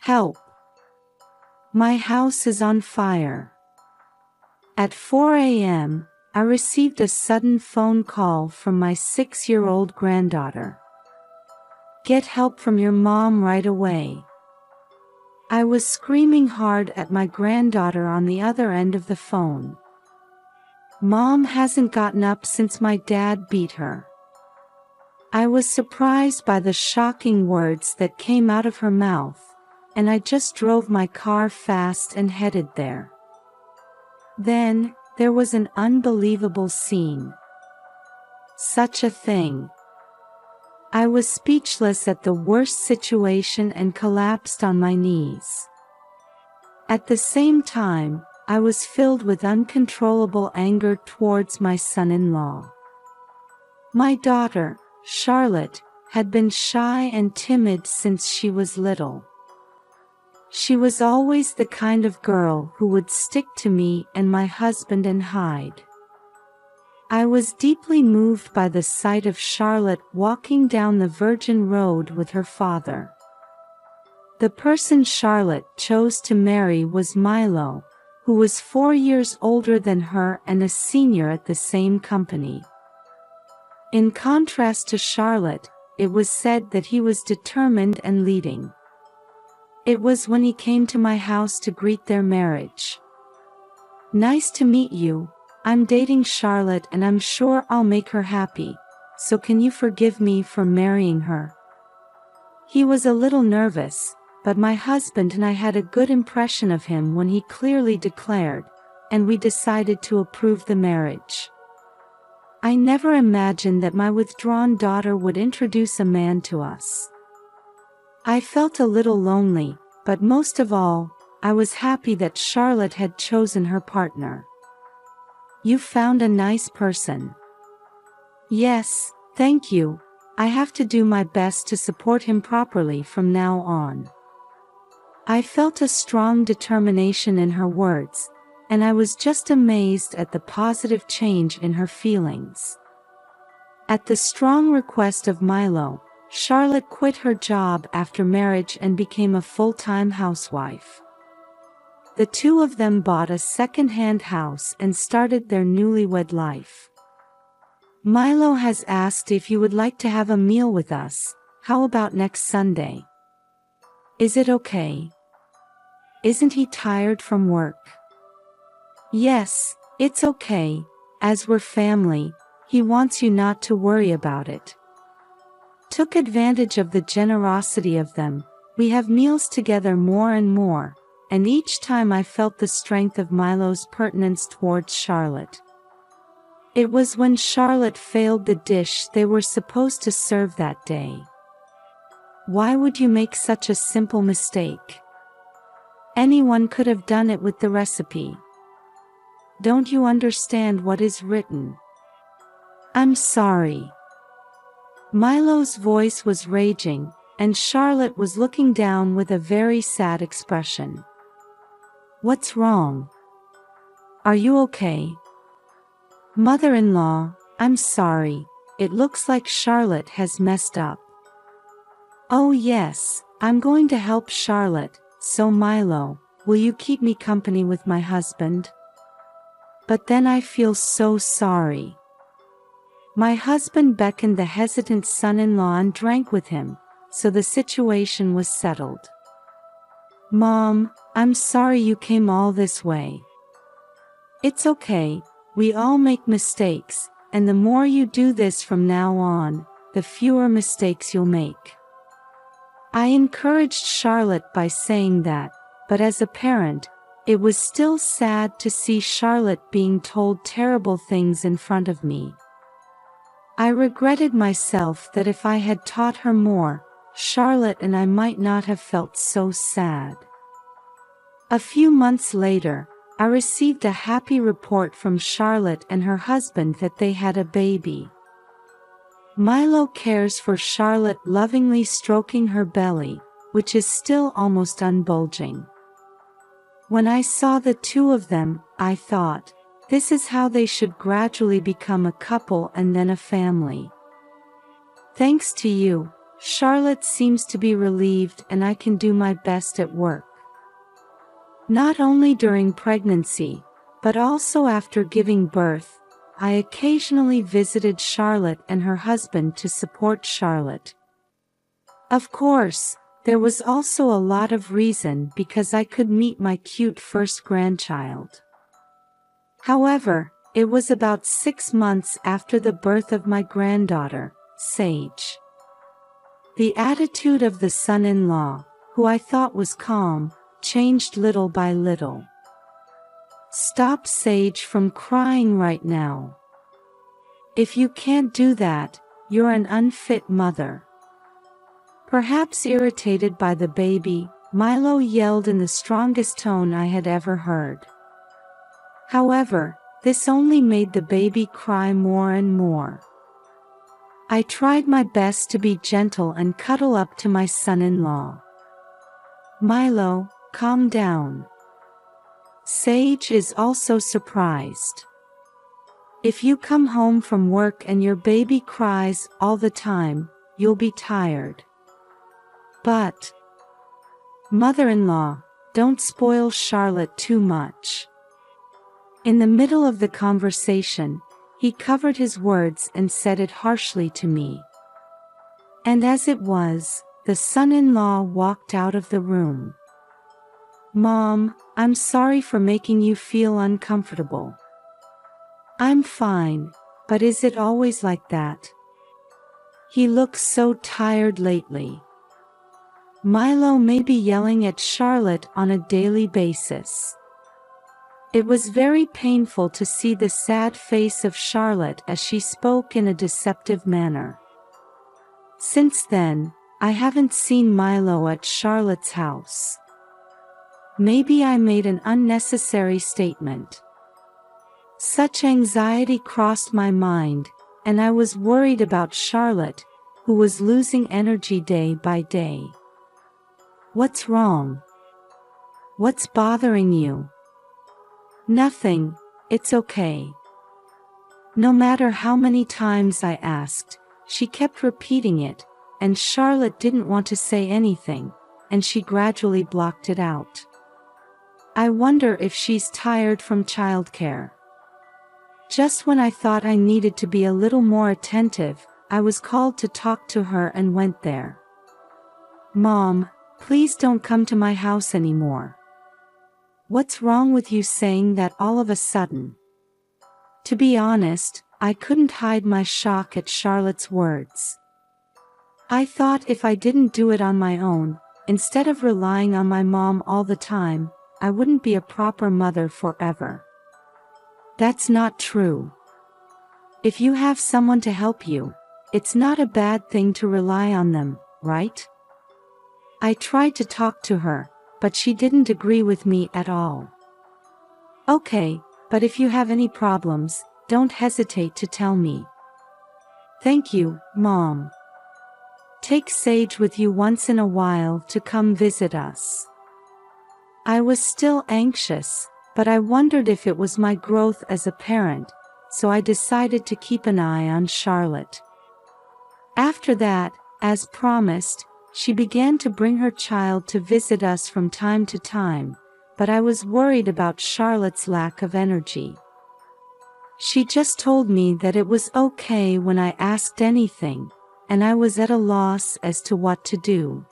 Help! My house is on fire. At 4 a.m., I received a sudden phone call from my 6-year-old granddaughter. Get help from your mom right away. I was screaming hard at my granddaughter on the other end of the phone. Mom hasn't gotten up since my dad beat her. I was surprised by the shocking words that came out of her mouth, and I just drove my car fast and headed there. Then, there was an unbelievable scene. Such a thing. I was speechless at the worst situation and collapsed on my knees. At the same time, I was filled with uncontrollable anger towards my son-in-law. My daughter, Charlotte, had been shy and timid since she was little. She was always the kind of girl who would stick to me and my husband and hide. I was deeply moved by the sight of Charlotte walking down the Virgin Road with her father. The person Charlotte chose to marry was Milo, who was 4 years older than her and a senior at the same company. In contrast to Charlotte, it was said that he was determined and leading. It was when he came to my house to greet their marriage. Nice to meet you. I'm dating Charlotte and I'm sure I'll make her happy, so can you forgive me for marrying her? He was a little nervous, but my husband and I had a good impression of him when he clearly declared, and we decided to approve the marriage. I never imagined that my withdrawn daughter would introduce a man to us. I felt a little lonely, but most of all, I was happy that Charlotte had chosen her partner. You found a nice person. Yes, thank you. I have to do my best to support him properly from now on. I felt a strong determination in her words, and I was just amazed at the positive change in her feelings. At the strong request of Milo, Charlotte quit her job after marriage and became a full-time housewife. The two of them bought a second-hand house and started their newlywed life. Milo has asked if you would like to have a meal with us. How about next Sunday? Is it okay? Isn't he tired from work? Yes, it's okay. As we're family, he wants you not to worry about it. Took advantage of the generosity of them. We have meals together more and more, and each time I felt the strength of Milo's pertinence towards Charlotte. It was when Charlotte failed the dish they were supposed to serve that day. Why would you make such a simple mistake? Anyone could have done it with the recipe. Don't you understand what is written? I'm sorry. Milo's voice was raging, and Charlotte was looking down with a very sad expression. What's wrong? Are you okay? Mother-in-law, I'm sorry. It looks like Charlotte has messed up. Oh yes, I'm going to help Charlotte, so Milo, will you keep me company with my husband? But then I feel so sorry. My husband beckoned the hesitant son-in-law and drank with him, so the situation was settled. Mom, I'm sorry you came all this way. It's okay, we all make mistakes, and the more you do this from now on, the fewer mistakes you'll make. I encouraged Charlotte by saying that, but as a parent, it was still sad to see Charlotte being told terrible things in front of me. I regretted myself that if I had taught her more, Charlotte and I might not have felt so sad. A few months later, I received a happy report from Charlotte and her husband that they had a baby. Milo cares for Charlotte, lovingly stroking her belly, which is still almost unbulging. When I saw the two of them, I thought, this is how they should gradually become a couple and then a family. Thanks to you, Charlotte seems to be relieved and I can do my best at work. Not only during pregnancy, but also after giving birth, I occasionally visited Charlotte and her husband to support Charlotte. Of course, there was also a lot of reason because I could meet my cute first grandchild. However, it was about 6 months after the birth of my granddaughter, Sage. The attitude of the son-in-law, who I thought was calm, changed little by little. Stop Sage from crying right now. If you can't do that, you're an unfit mother. Perhaps irritated by the baby, Milo yelled in the strongest tone I had ever heard. However, this only made the baby cry more and more. I tried my best to be gentle and cuddle up to my son-in-law. Milo, calm down. Sage is also surprised. If you come home from work and your baby cries all the time, you'll be tired. But, mother-in-law, don't spoil Charlotte too much. In the middle of the conversation, he covered his words and said it harshly to me. And as it was, the son-in-law walked out of the room. Mom, I'm sorry for making you feel uncomfortable. I'm fine, but is it always like that? He looks so tired lately. Milo may be yelling at Charlotte on a daily basis. It was very painful to see the sad face of Charlotte as she spoke in a deceptive manner. Since then, I haven't seen Milo at Charlotte's house. Maybe I made an unnecessary statement. Such anxiety crossed my mind, and I was worried about Charlotte, who was losing energy day by day. What's wrong? What's bothering you? Nothing, it's okay. No matter how many times I asked, she kept repeating it, and Charlotte didn't want to say anything, and she gradually blocked it out. I wonder if she's tired from childcare. Just when I thought I needed to be a little more attentive, I was called to talk to her and went there. Mom, please don't come to my house anymore. What's wrong with you saying that all of a sudden? To be honest, I couldn't hide my shock at Charlotte's words. I thought if I didn't do it on my own, instead of relying on my mom all the time, I wouldn't be a proper mother forever. That's not true. If you have someone to help you, it's not a bad thing to rely on them, right? I tried to talk to her, but she didn't agree with me at all. Okay, but if you have any problems, don't hesitate to tell me. Thank you, Mom. Take Sage with you once in a while to come visit us. I was still anxious, but I wondered if it was my growth as a parent, so I decided to keep an eye on Charlotte. After that, as promised, she began to bring her child to visit us from time to time, but I was worried about Charlotte's lack of energy. She just told me that it was okay when I asked anything, and I was at a loss as to what to do.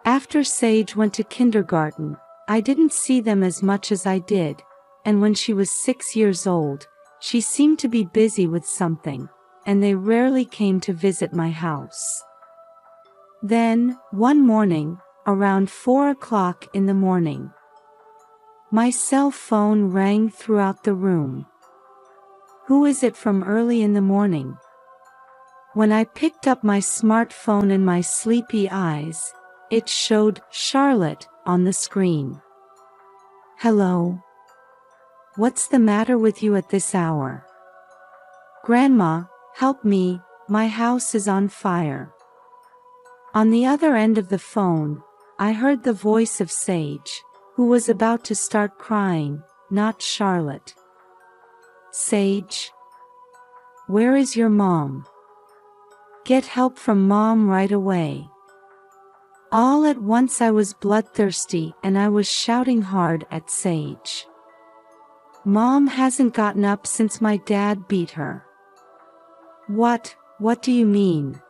After Sage went to kindergarten, I didn't see them as much as I did, and when she was 6 years old, she seemed to be busy with something, and they rarely came to visit my house. Then, one morning, around 4 o'clock in the morning, my cell phone rang throughout the room. Who is it from early in the morning? When I picked up my smartphone in my sleepy eyes, it showed Charlotte on the screen. Hello? What's the matter with you at this hour? Grandma, help me, my house is on fire. On the other end of the phone, I heard the voice of Sage, who was about to start crying, not Charlotte. Sage? Where is your mom? Get help from Mom right away. All at once I was bloodthirsty and I was shouting hard at Sage. Mom hasn't gotten up since my dad beat her. What do you mean?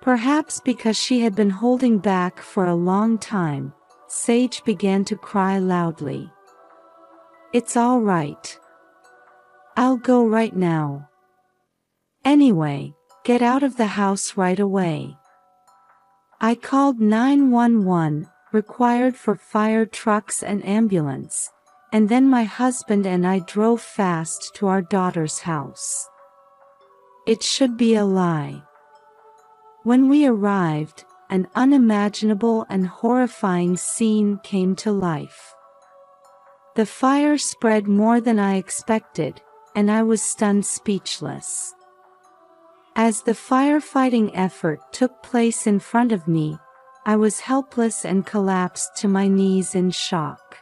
Perhaps because she had been holding back for a long time, Sage began to cry loudly. It's all right. I'll go right now. Anyway, get out of the house right away. I called 911, required for fire trucks and ambulance, and then my husband and I drove fast to our daughter's house. It should be a lie. When we arrived, an unimaginable and horrifying scene came to life. The fire spread more than I expected, and I was stunned speechless. As the firefighting effort took place in front of me, I was helpless and collapsed to my knees in shock.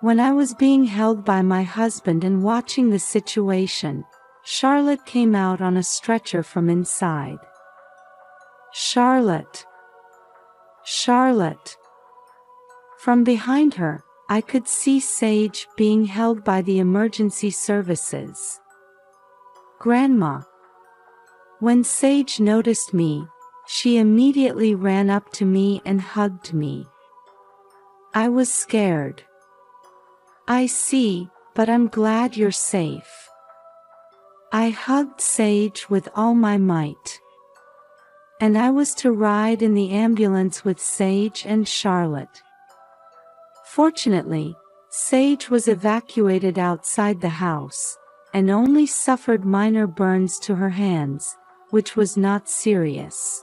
When I was being held by my husband and watching the situation, Charlotte came out on a stretcher from inside. Charlotte! Charlotte! From behind her, I could see Sage being held by the emergency services. Grandma! When Sage noticed me, she immediately ran up to me and hugged me. I was scared. I see, but I'm glad you're safe. I hugged Sage with all my might. And I was to ride in the ambulance with Sage and Charlotte. Fortunately, Sage was evacuated outside the house, and only suffered minor burns to her hands, which was not serious.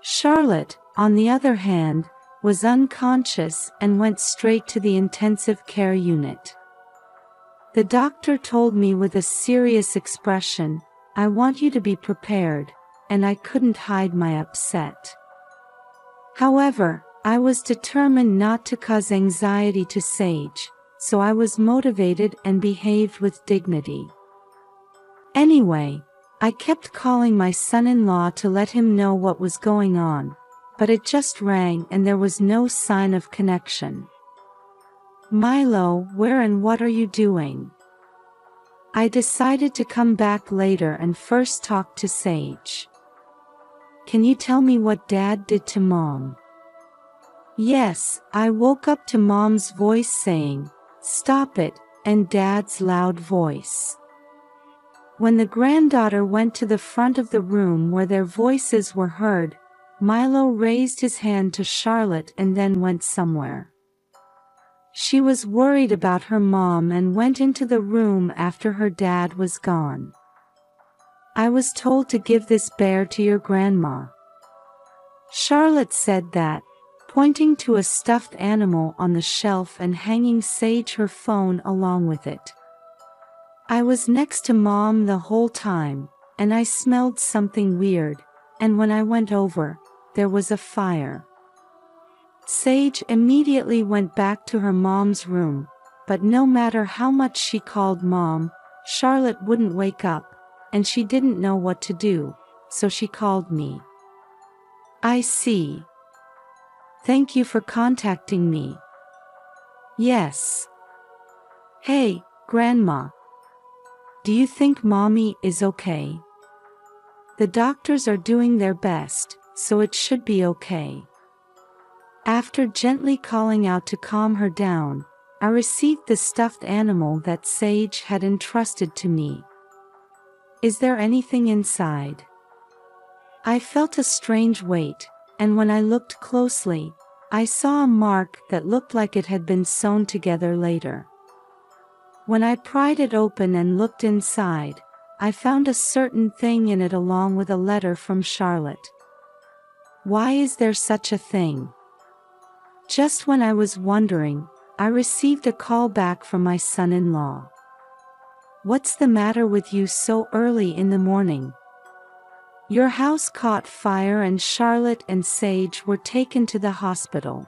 Charlotte, on the other hand, was unconscious and went straight to the intensive care unit. The doctor told me with a serious expression, "I want you to be prepared," and I couldn't hide my upset. However, I was determined not to cause anxiety to Sage, so I was motivated and behaved with dignity. Anyway, I kept calling my son-in-law to let him know what was going on, but it just rang and there was no sign of connection. "Milo, where and what are you doing?" I decided to come back later and first talk to Sage. "Can you tell me what Dad did to Mom?" Yes, I woke up to Mom's voice saying, "Stop it," and Dad's loud voice. When the granddaughter went to the front of the room where their voices were heard, Milo raised his hand to Charlotte and then went somewhere. She was worried about her mom and went into the room after her dad was gone. "I was told to give this bear to your grandma." Charlotte said that, pointing to a stuffed animal on the shelf and hanging Sage her phone along with it. I was next to Mom the whole time, and I smelled something weird, and when I went over, there was a fire. Sage immediately went back to her mom's room, but no matter how much she called Mom, Charlotte wouldn't wake up, and she didn't know what to do, so she called me. "I see. Thank you for contacting me." "Yes." "Hey, Grandma. Do you think Mommy is okay?" "The doctors are doing their best, so it should be okay." After gently calling out to calm her down, I received the stuffed animal that Sage had entrusted to me. "Is there anything inside?" I felt a strange weight, and when I looked closely, I saw a mark that looked like it had been sewn together later. When I pried it open and looked inside, I found a certain thing in it along with a letter from Charlotte. Why is there such a thing? Just when I was wondering, I received a call back from my son-in-law. "What's the matter with you so early in the morning? Your house caught fire and Charlotte and Sage were taken to the hospital."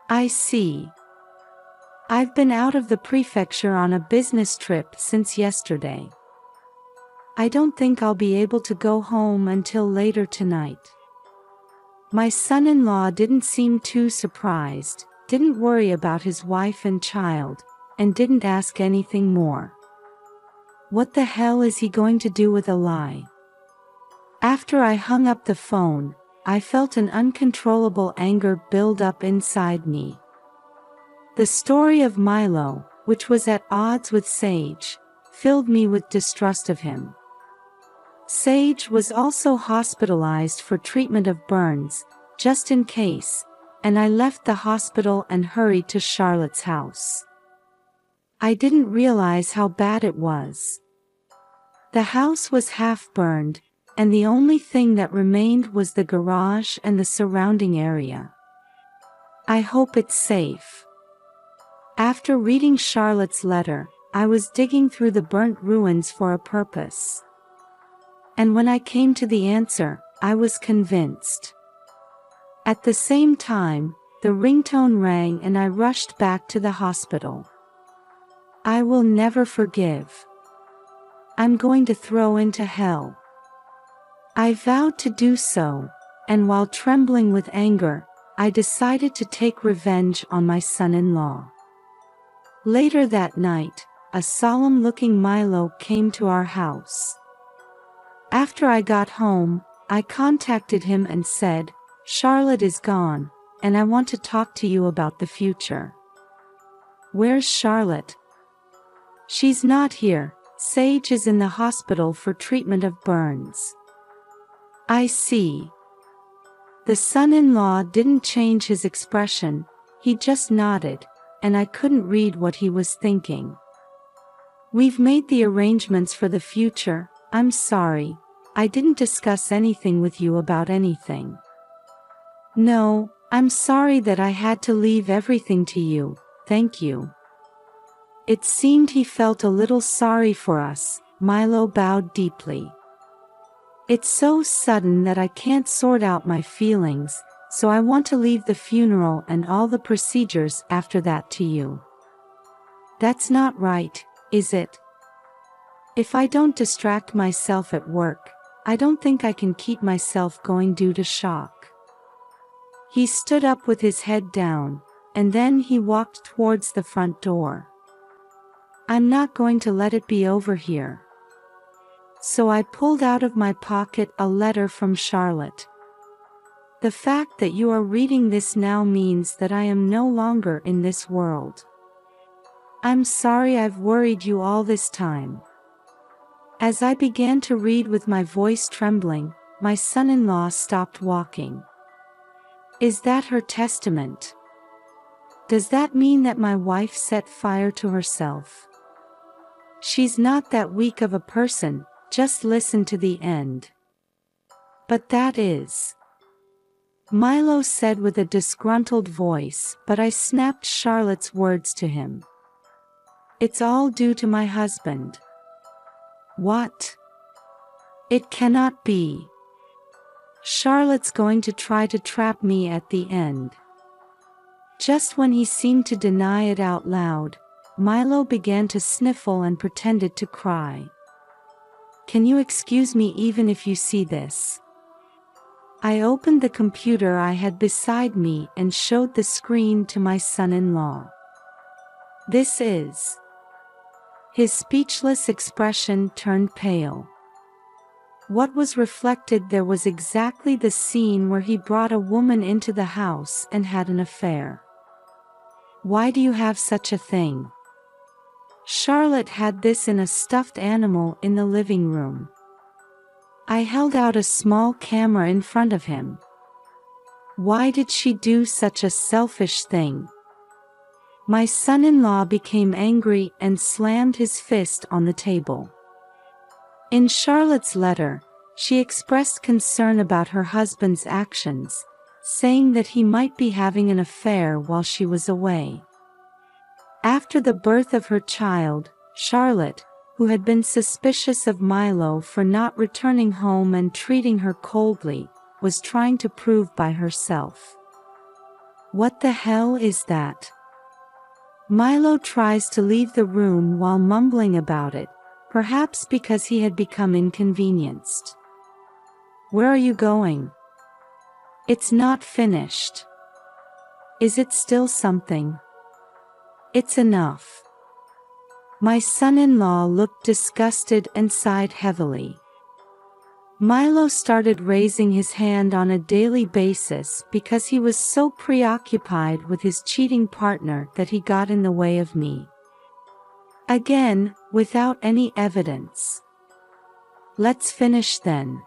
"I see. I've been out of the prefecture on a business trip since yesterday. I don't think I'll be able to go home until later tonight." My son-in-law didn't seem too surprised, didn't worry about his wife and child, and didn't ask anything more. What the hell is he going to do with a lie? After I hung up the phone, I felt an uncontrollable anger build up inside me. The story of Milo, which was at odds with Sage, filled me with distrust of him. Sage was also hospitalized for treatment of burns, just in case, and I left the hospital and hurried to Charlotte's house. I didn't realize how bad it was. The house was half burned, and the only thing that remained was the garage and the surrounding area. I hope it's safe. After reading Charlotte's letter, I was digging through the burnt ruins for a purpose. And when I came to the answer, I was convinced. At the same time, the ringtone rang and I rushed back to the hospital. I will never forgive. I'm going to throw into hell. I vowed to do so, and while trembling with anger, I decided to take revenge on my son-in-law. Later that night, a solemn-looking Milo came to our house. After I got home, I contacted him and said, "Charlotte is gone, and I want to talk to you about the future." "Where's Charlotte?" "She's not here. Sage is in the hospital for treatment of burns." "I see." The son-in-law didn't change his expression, he just nodded, and I couldn't read what he was thinking. "We've made the arrangements for the future. I'm sorry, I didn't discuss anything with you about anything." "No, I'm sorry that I had to leave everything to you, thank you." It seemed he felt a little sorry for us. Milo bowed deeply. "It's so sudden that I can't sort out my feelings, so I want to leave the funeral and all the procedures after that to you." "That's not right, is it? If I don't distract myself at work, I don't think I can keep myself going due to shock." He stood up with his head down, and then he walked towards the front door. "I'm not going to let it be over here." So I pulled out of my pocket a letter from Charlotte. "The fact that you are reading this now means that I am no longer in this world. I'm sorry I've worried you all this time." As I began to read with my voice trembling, my son-in-law stopped walking. "Is that her testament? Does that mean that my wife set fire to herself?" "She's not that weak of a person, just listen to the end." "But that is," Milo said with a disgruntled voice, but I snapped Charlotte's words to him. "It's all due to my husband." "What? It cannot be. Charlotte's going to try to trap me at the end." Just when he seemed to deny it out loud, Milo began to sniffle and pretended to cry. "Can you excuse me even if you see this?" I opened the computer I had beside me and showed the screen to my son-in-law. "This is..." His speechless expression turned pale. What was reflected there was exactly the scene where he brought a woman into the house and had an affair. "Why do you have such a thing?" Charlotte had this in a stuffed animal in the living room. I held out a small camera in front of him. Why did she do such a selfish thing? My son-in-law became angry and slammed his fist on the table. In Charlotte's letter, she expressed concern about her husband's actions, saying that he might be having an affair while she was away. After the birth of her child, Charlotte, who had been suspicious of Milo for not returning home and treating her coldly, was trying to prove by herself. What the hell is that? Milo tries to leave the room while mumbling about it, Perhaps because he had become inconvenienced. Where are you going? It's not finished. Is it still something? It's enough. My son-in-law looked disgusted and sighed heavily. Milo started raising his hand on a daily basis because he was so preoccupied with his cheating partner that he got in the way of me. Again, without any evidence. Let's finish then.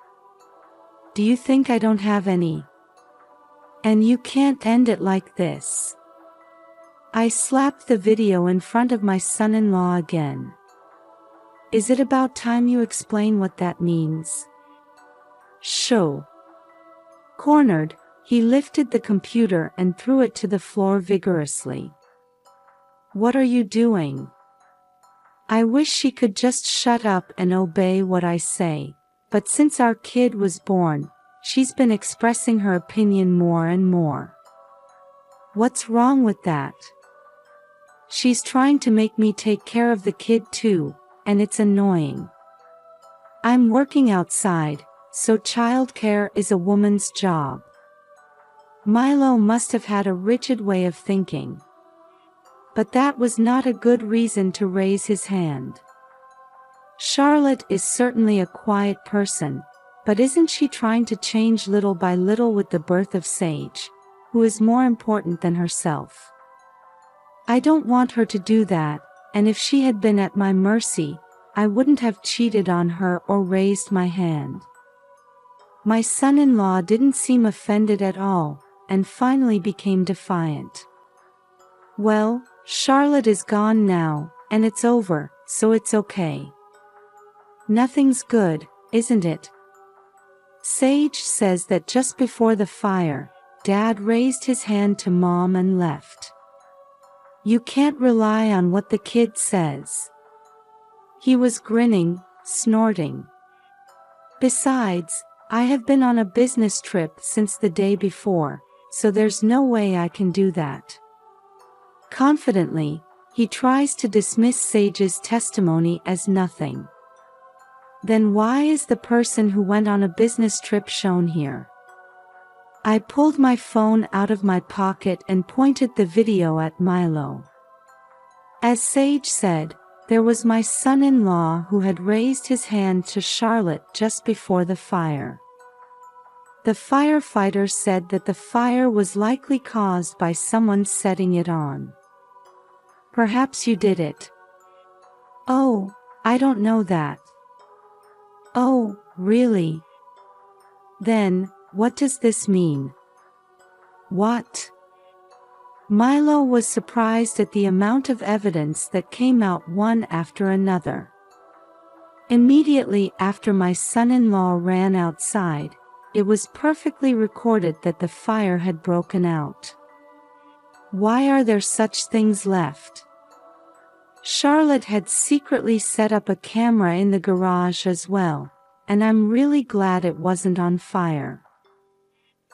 Do you think I don't have any? And you can't end it like this. I slapped the video in front of my son-in-law again. Is it about time you explain what that means? Show. Cornered, he lifted the computer and threw it to the floor vigorously. What are you doing? I wish she could just shut up and obey what I say, but since our kid was born, she's been expressing her opinion more and more. What's wrong with that? She's trying to make me take care of the kid too, and it's annoying. I'm working outside, so childcare is a woman's job. Milo must have had a rigid way of thinking. But that was not a good reason to raise his hand. Charlotte is certainly a quiet person, but isn't she trying to change little by little with the birth of Sage, who is more important than herself? I don't want her to do that, and if she had been at my mercy, I wouldn't have cheated on her or raised my hand. My son-in-law didn't seem offended at all, and finally became defiant. Well, Charlotte is gone now, and it's over, so it's okay. Nothing's good, isn't it? Sage says that just before the fire, Dad raised his hand to Mom and left. You can't rely on what the kid says. He was grinning, snorting. Besides, I have been on a business trip since the day before, so there's no way I can do that. Confidently, he tries to dismiss Sage's testimony as nothing. Then why is the person who went on a business trip shown here? I pulled my phone out of my pocket and pointed the video at Milo. As Sage said, there was my son-in-law who had raised his hand to Charlotte just before the fire. The firefighter said that the fire was likely caused by someone setting it on. Perhaps you did it. Oh, I don't know that. Oh, really? Then, what does this mean? What? Milo was surprised at the amount of evidence that came out one after another. Immediately after my son-in-law ran outside, it was perfectly recorded that the fire had broken out. Why are there such things left? Charlotte had secretly set up a camera in the garage as well, and I'm really glad it wasn't on fire.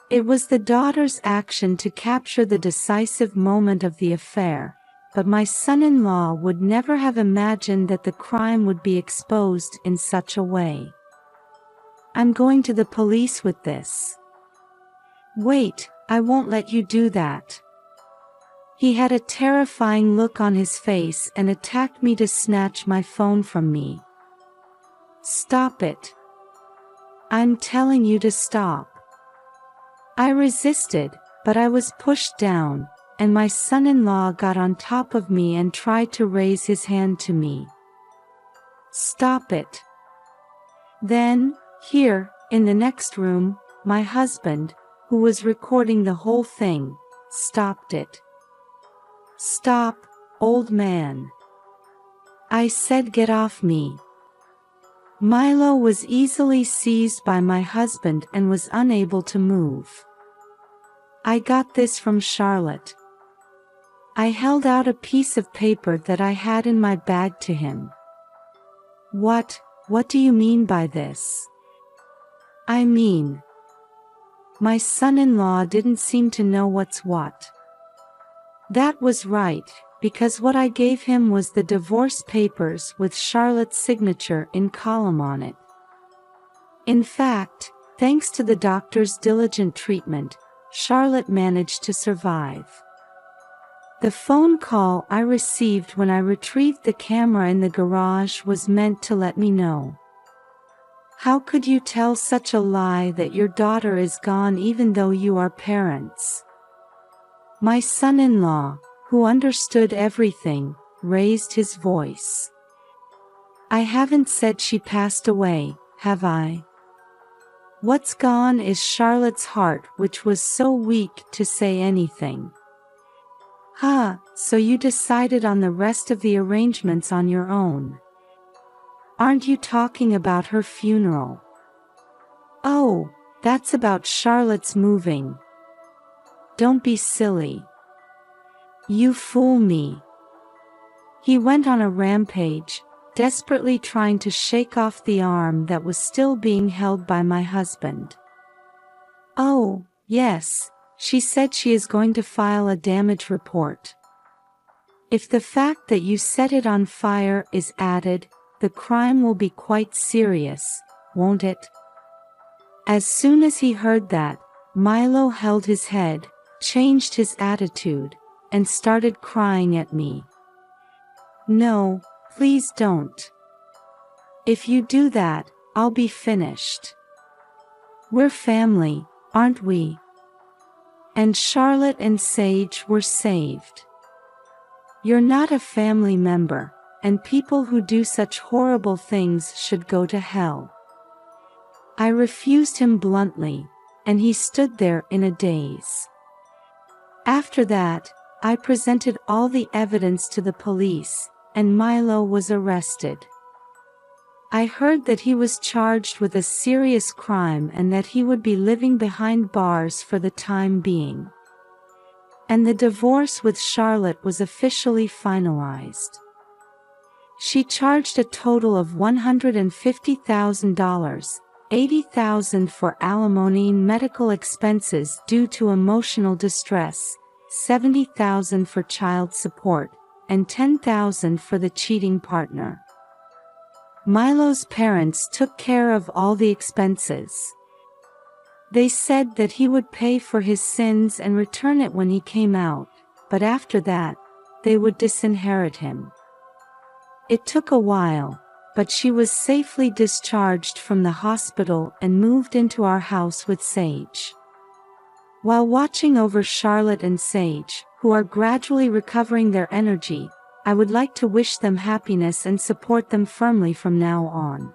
It was the daughter's action to capture the decisive moment of the affair, but my son-in-law would never have imagined that the crime would be exposed in such a way. I'm going to the police with this. Wait, I won't let you do that. He had a terrifying look on his face and attacked me to snatch my phone from me. Stop it. I'm telling you to stop. I resisted, but I was pushed down, and my son-in-law got on top of me and tried to raise his hand to me. Stop it. Then, here, in the next room, my husband, who was recording the whole thing, stopped it. Stop, old man. I said get off me. Milo was easily seized by my husband and was unable to move. I got this from Charlotte. I held out a piece of paper that I had in my bag to him. What do you mean by this? I mean, my son-in-law didn't seem to know what's what. That was right, because what I gave him was the divorce papers with Charlotte's signature in column on it. In fact, thanks to the doctor's diligent treatment, Charlotte managed to survive. The phone call I received when I retrieved the camera in the garage was meant to let me know. How could you tell such a lie that your daughter is gone even though you are parents? My son-in-law, who understood everything, raised his voice. I haven't said she passed away, have I? What's gone is Charlotte's heart, which was so weak to say anything. So you decided on the rest of the arrangements on your own. Aren't you talking about her funeral? Oh, that's about Charlotte's moving. Don't be silly. You fool me. He went on a rampage, desperately trying to shake off the arm that was still being held by my husband. Oh, yes, she said she is going to file a damage report. If the fact that you set it on fire is added, the crime will be quite serious, won't it? As soon as he heard that, Milo held his head, changed his attitude, and started crying at me. No, please don't. If you do that, I'll be finished. We're family, aren't we? And Charlotte and Sage were saved. You're not a family member, and people who do such horrible things should go to hell. I refused him bluntly, and he stood there in a daze. After that, I presented all the evidence to the police, and Milo was arrested. I heard that he was charged with a serious crime and that he would be living behind bars for the time being. And the divorce with Charlotte was officially finalized. She charged a total of $150,000, $80,000 for alimony and medical expenses due to emotional distress, $70,000 for child support, and $10,000 for the cheating partner. Milo's parents took care of all the expenses. They said that he would pay for his sins and return it when he came out, but after that, they would disinherit him. It took a while, but she was safely discharged from the hospital and moved into our house with Sage. While watching over Charlotte and Sage, who are gradually recovering their energy, I would like to wish them happiness and support them firmly from now on.